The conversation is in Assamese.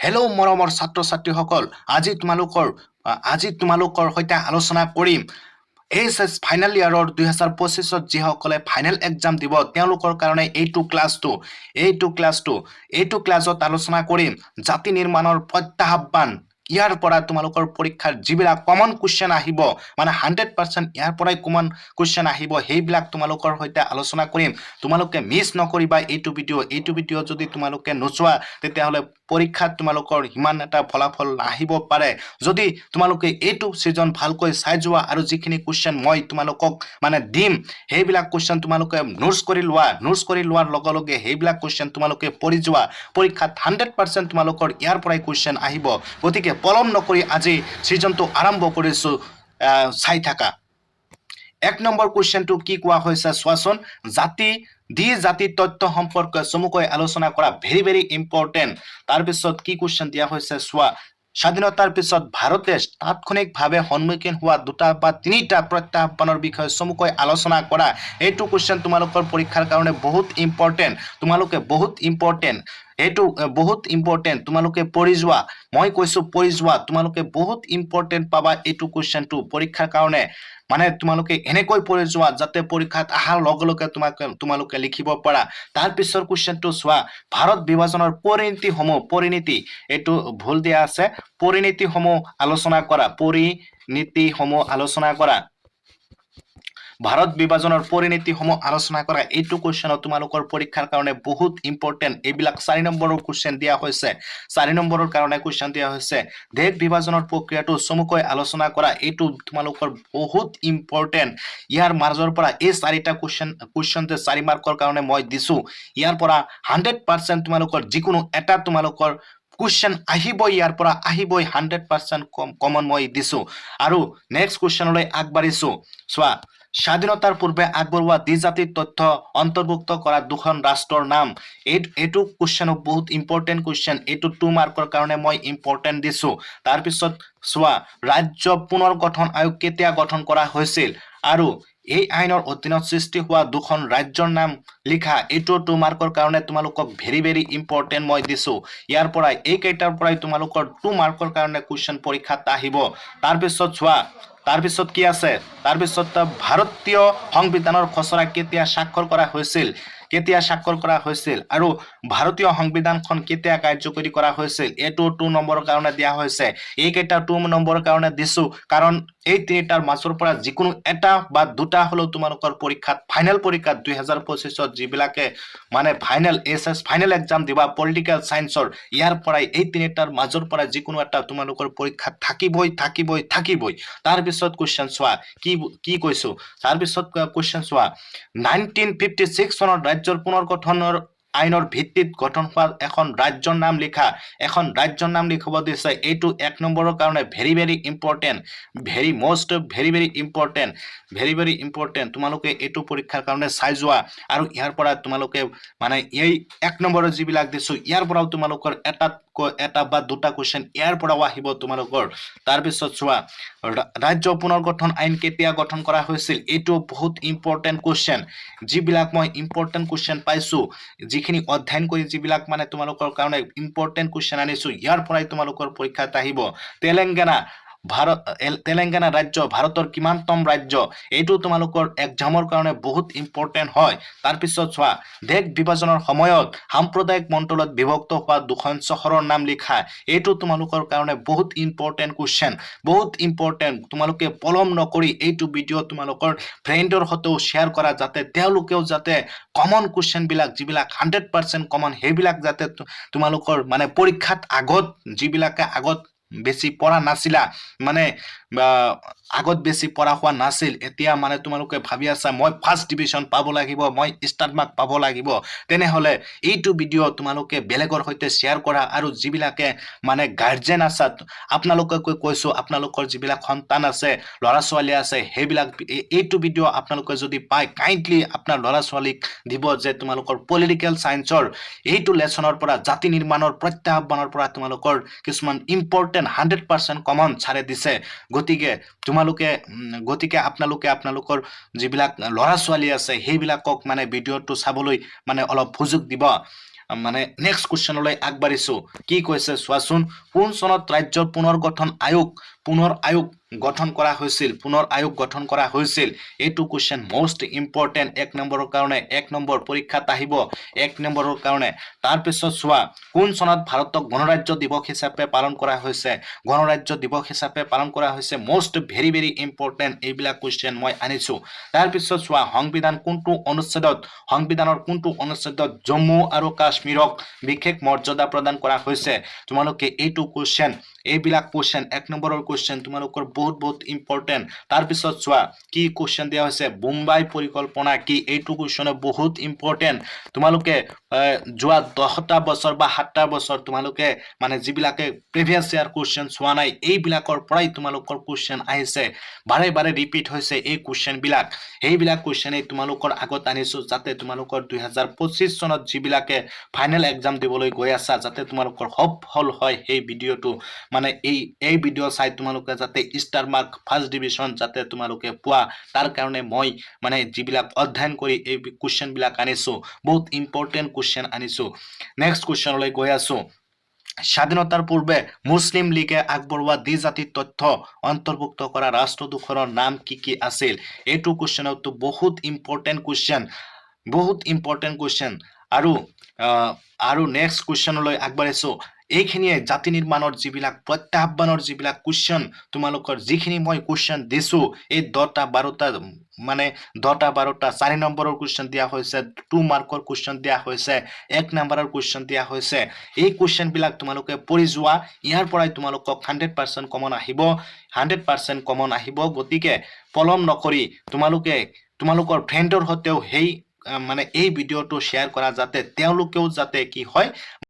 হেল্ল' মৰমৰ ছাত্ৰ ছাত্ৰীসকল, আজি তোমালোকৰ সৈতে আলোচনা কৰিম এইচএছ ফাইনেল ইয়াৰৰ 2025ত যিসকলে ফাইনেল এক্সাম দিব তেওঁলোকৰ কাৰণে এইটো ক্লাছত আলোচনা কৰিম জাতি নিৰ্মাণৰ প্ৰত্যাহ্বান। ইয়াৰ পৰা তোমালোকৰ পৰীক্ষাৰ যিবিলাক কমন কুৱেশ্যন আহিব, মানে 100% ইয়াৰ পৰাই কমন কুৱেশ্যন আহিব, সেইবিলাক তোমালোকৰ সৈতে আলোচনা কৰিম। তোমালোকে মিছ নকৰিবা এইটো ভিডিঅ' যদি তোমালোকে নোচোৱা তেতিয়াহ'লে পৰীক্ষাত তোমালোকৰ ইমান এটা ফলাফল নাহিব পাৰে। যদি তোমালোকে এইটো ছিজন ভালকৈ চাই যোৱা আৰু যিখিনি কুৱেশ্যন মই তোমালোকক মানে দিম সেইবিলাক কুৱেশ্যন তোমালোকে নোটছ কৰি লোৱাৰ লগে লগে সেইবিলাক কুৱেশ্যন তোমালোকে পঢ়ি যোৱা, পৰীক্ষাত 100% তোমালোকৰ ইয়াৰ পৰাই কুৱেশ্যন আহিব। গতিকে পলম নকৰি আজি ছিজনটো আৰম্ভ কৰিছোঁ, চাই থাকা। 1 নম্বৰ কুৱেশ্যনটো কি কোৱা হৈছে চোৱাচোন। জাতি তথ্য সম্পৰ্কে চমুকৈ আলোচনা কৰা, ভেৰি ইম্পৰ্টেণ্ট। তাৰপিছত কি কুৱেশ্যন দিয়া হৈছে চোৱা। স্বাধীনতাৰ পিছত ভাৰতে তাৎক্ষণিকভাৱে সন্মুখীন হোৱা 2টা বা 3টা প্ৰত্যাহ্বানৰ বিষয়ে চমুকৈ আলোচনা কৰা। এইটো কুৱেশ্যন তোমালোকৰ পৰীক্ষাৰ কাৰণে বহুত ইম্পৰ্টেণ্ট। এইটো বহুত ইম্পৰ্টেণ্ট। তোমালোকে পঢ়ি যোৱা, মই কৈছোঁ পঢ়ি যোৱা, তোমালোকে বহুত ইম্পৰ্টেণ্ট পাবা এইটো কুৱেশ্যনটো পৰীক্ষাৰ কাৰণে। মানে তোমালোকে এনেকৈ পঢ়ি যোৱা যাতে পৰীক্ষাত অহাৰ লগে লগে তোমালোকে লিখিব পাৰা। তাৰ পিছৰ কুৱেশ্যনটো চোৱা। ভাৰত বিভাজনৰ পৰিণতি এইটো ভুল দিয়া আছে, পৰিণতিসমূহ আলোচনা কৰা। ভাৰত বিভাজনৰ পৰিণতিসমূহ আলোচনা কৰা। এইটো কুৱেশ্যনত তোমালোকৰ পৰীক্ষাৰ কাৰণে বহুত ইম্পৰ্টেণ্ট। এইবিলাক 4 নম্বৰৰ কুৱেশ্যন দিয়া হৈছে। 4 নম্বৰৰ কাৰণে কুৱেশ্যন দিয়া হৈছে। দেশ বিভাজনৰ প্ৰক্ৰিয়াটো চমুকৈ আলোচনা কৰা। এইটো তোমালোকৰ বহুত ইম্পৰ্টেণ্ট। ইয়াৰ মাজৰ পৰা এই 4টা কুৱেশ্যন যে 4 মাৰ্কৰ কাৰণে মই দিছোঁ, ইয়াৰ পৰা 100% তোমালোকৰ যিকোনো এটা তোমালোকৰ কুৱেশ্যন আহিবই, ইয়াৰ পৰা আহিবই 100% কমন মই দিছোঁ। আৰু নেক্সট কুৱেশ্যনলৈ আগবাঢ়িছোঁ চোৱা। স্বাধীনতাৰ পূৰ্বে আগবঢ়োৱা দ্বিজাতিৰ তথ্য অন্তৰ্ভুক্ত কৰা 2খন ৰাষ্ট্ৰৰ নাম। এইটো কুৱেশ্যনো বহুত ইম্পৰ্টেণ্ট কুৱেশ্যন। এইটো 2 মাৰ্কৰ কাৰণে মই ইম্পৰ্টেণ্ট দিছোঁ। তাৰপিছত চোৱা, ৰাজ্য পুনৰ গঠন আয়োগ কেতিয়া গঠন কৰা হৈছিল আৰু এই আইনৰ অধীনত সৃষ্টি হোৱা 2খন ৰাজ্যৰ নাম লিখা। এইটো 2 মাৰ্কৰ কাৰণে তোমালোকক ভেৰি ইম্পৰ্টেণ্ট মই দিছোঁ। ইয়াৰ পৰাই এইকেইটাৰ পৰাই তোমালোকৰ 2 মাৰ্কৰ কাৰণে কুৱেশ্যন পৰীক্ষাত আহিব। তাৰপিছত চোৱা, তাৰপিছত কি আছে, তাৰপিছত ভাৰতীয় সংবিধানৰ খচৰা কেতিয়া স্বাক্ষৰ কৰা হৈছিল আৰু ভাৰতীয় সংবিধানখন কেতিয়া কাৰ্যকৰী কৰা হৈছিল। এইটো 2 নম্বৰৰ কাৰণে দিয়া হৈছে। এইকেইটা 2 নম্বৰৰ কাৰণে দিছোঁ, কাৰণ এই 3টাৰ মাজৰ পৰা যিকোনো এটা বা 2টা হ'লেও তোমালোকৰ পৰীক্ষাত ফাইনেল পৰীক্ষাত 2025ত যিবিলাকে মানে এইচএছ ফাইনেল এক্সাম দিবা পলিটিকেল চায়েন্সৰ, ইয়াৰ পৰাই এই 3টাৰ মাজৰ পৰা যিকোনো এটা তোমালোকৰ পৰীক্ষাত থাকিবই। তাৰপিছত কুৱেশ্যন চোৱা, কি কৈছোঁ। তাৰপিছত কুৱেশ্যন চোৱা। 1956 চনত ৰাজ্যৰ পুনৰ গঠনৰ আইনৰ ভিত্তিত গঠন হোৱা এখন ৰাজ্যৰ নাম লিখা। এখন ৰাজ্যৰ নাম লিখিব দিছে। এইটো 1 নম্বৰৰ কাৰণে ভেৰি ইম্পৰ্টেণ্ট, ভেৰি ইম্পৰ্টেণ্ট। তোমালোকে এইটো পৰীক্ষাৰ কাৰণে চাই যোৱা আৰু ইয়াৰ পৰা তোমালোকে মানে এই 1 নম্বৰৰ যিবিলাক দিছোঁ ইয়াৰ পৰাও তোমালোকৰ এটা বা 2টা কুৱেশ্যন ইয়াৰ পৰাও আহিব তোমালোকৰ। তাৰপিছত চোৱা, ৰাজ্য পুনৰ গঠন আইন কেতিয়া গঠন কৰা হৈছিল। এইটো বহুত ইম্পৰ্টেণ্ট কুৱেশ্যন। যিবিলাক মই ইম্পৰ্টেণ্ট কুৱেশ্যন পাইছোঁ, যিখিনি অধ্যয়ন কৰি যিবিলাক মানে তোমালোকৰ কাৰণে ইম্পৰ্টেণ্ট কুৱেশ্যন আনিছোঁ, ইয়াৰ পৰাই তোমালোকৰ পৰীক্ষাত আহিব। তেলেংগানা ৰাজ্য ভাৰতৰ কিমানতম ৰাজ্য। এইটো তোমালোকৰ এক্সামৰ কাৰণে বহুত ইম্পৰ্টেণ্ট হয়। তাৰপিছত চোৱা, দেশ বিভাজনৰ সময়ত সাম্প্ৰদায়িক মণ্ডলত বিভক্ত হোৱা 2খন চহৰৰ নাম লিখা। এইটো তোমালোকৰ কাৰণে বহুত ইম্পৰ্টেণ্ট কুৱেশ্যন, বহুত ইম্পৰ্টেণ্ট। তোমালোকে পলম নকৰি এইটো ভিডিঅ' তোমালোকৰ ফ্ৰেণ্ডৰ সৈতেও শ্বেয়াৰ কৰা, যাতে তেওঁলোকেও যাতে কমন কুৱেশ্যনবিলাক যিবিলাক 100% কমন সেইবিলাক যাতে তোমালোকৰ মানে পৰীক্ষাত যিবিলাকে আগত বেছি পঢ়া নাছিলা, মানে আগত বেছি পঢ়া হোৱা নাছিল, এতিয়া মানে তোমালোকে ভাবি আছা মই ফাৰ্ষ্ট ডিভিজন পাব লাগিব, মই ষ্টাৰ মাৰ্ক পাব লাগিব, তেনেহ'লে এইটো ভিডিঅ' তোমালোকে বেলেগৰ সৈতে শ্বেয়াৰ কৰা। আৰু যিবিলাকে মানে গাৰ্জেন আছা, আপোনালোকে কৈছোঁ, আপোনালোকৰ যিবিলাক সন্তান আছে, ল'ৰা ছোৱালী আছে, সেইবিলাক এইটো ভিডিঅ' আপোনালোকে যদি পায় কাইণ্ডলি আপোনাৰ ল'ৰা ছোৱালীক দিব যে তোমালোকৰ পলিটিকেল চায়েন্সৰ এইটো লেচনৰ পৰা জাতি নিৰ্মাণৰ প্ৰত্যাহ্বানৰ পৰা তোমালোকৰ কিছুমান ইম্পৰ্টেণ্ট 100% কমন ছাৰে দিছে। গতিকে আপোনালোকৰ যিবিলাক ল'ৰা ছোৱালী আছে সেইবিলাকক মানে ভিডিঅ'টো চাবলৈ মানে অলপ সুযোগ দিব। মানে নেক্সট কুৱেশ্যনলৈ আগবাঢ়িছো কি কৈছে চোৱাচোন কোন চনত ৰাজ্যৰ পুনৰ আয়োগ গঠন কৰা হৈছিল এইটো কুৱেশ্যন মোষ্ট ইম্পৰ্টেণ্ট 1 নম্বৰৰ কাৰণে 1 নম্বৰ পৰীক্ষাত আহিব 1 নম্বৰৰ কাৰণে তাৰ পিছত চোৱা কোন চনত ভাৰতক গণৰাজ্য দিৱস হিচাপে পালন কৰা হৈছে মোষ্ট ভেৰি ইম্পৰ্টেণ্ট এইবিলাক কুৱেশ্যন মই আনিছো তাৰ পিছত চোৱা সংবিধানৰ কোনটো অনুচ্ছেদত জম্মু আৰু কাশ্মীৰক বিশেষ মৰ্যাদা প্ৰদান কৰা হৈছে তোমালোকে এইটো কুৱেশ্যন এইবিলাক কুৱেশ্যন 1 নম্বৰৰ কুৱেশ্যন তোমালোকৰ বহুত ইম্পৰ্টেণ্ট তাৰ পিছত চোৱা কি কুৱেশ্যন দিয়া হৈছে বোম্বাই পৰিকল্পনা কি এইটো কুৱেশ্যন বহুত ইম্পৰ্টেণ্ট তোমালোকে যোৱা 10টা বছৰ বা 7টা বছৰ তোমালোকে মানে যিবিলাকে প্ৰিভিয়াছ ইয়াৰ কুৱেশ্যন চোৱা নাই এইবিলাকৰ পৰাই তোমালোকৰ কুৱেশ্যন আহিছে বাৰে ৰিপিট হৈছে এই কুৱেশ্যন বিলাক এইবিলাক কুৱেশ্যনে তোমালোকৰ আগত আনিছো যাতে তোমালোকৰ 2025 চনত যিবিলাকে ফাইনেল এক্সাম দিবলৈ গৈ আছা যাতে তোমালোকৰ সফল হয় এই ভিডিঅটো মানে এই ভিডিঅ চাই তোমালোকে যাতে ষ্টাৰ মাৰ্ক ফাৰ্ষ্ট ডিভিজন যাতে তোমালোকে পোৱা তাৰ কাৰণে মই মানে যিবিলাক অধ্যয়ন কৰি এই কুৱেশ্যন বিলাক আনিছো বহুত ইম্পৰ্টেণ্ট কুৱেশ্যন আনিছো নেক্সট কুৱেশ্যনলৈ গৈ আছো স্বাধীনতাৰ পূৰ্বে মুছলিম লীগে আগবঢ়োৱা দ্বিজাতিৰ তথ্য অন্তৰ্ভুক্ত কৰা ৰাষ্ট্ৰদুখনৰ নাম কি আছিল এইটো কুৱেশ্যনটো বহুত ইম্পৰ্টেণ্ট কুৱেশ্যন আৰু নেক্সট কুৱেশ্যনলৈ আগবাঢ়িছো এইখিনিয়ে জাতি নিৰ্মাণৰ যিবিলাক প্ৰত্যাহ্বানৰ যিবিলাক কুৱেশ্যন তোমালোকৰ যিখিনি মই কুৱেশ্যন দিছো এই 10টা 12টা মানে 10টা 12টা 4 নম্বৰৰ কুৱেশ্যন দিয়া হৈছে 2 মাৰ্কৰ কুৱেশ্যন দিয়া হৈছে 1 নম্বৰৰ কুৱেশ্যন দিয়া হৈছে এই কুৱেশ্যন বিলাক তোমালোকে পঢ়ি যোৱা ইয়াৰ পৰাই তোমালোকক 100% কমন আহিব গতিকে পলম নকৰি তোমালোকে তোমালোকৰ ফ্ৰেণ্ডৰ সৈতেও মানে এই ভিডিঅটো শ্বেয়াৰ কৰা যাতে তেওঁলোকেও যাতে কি হয়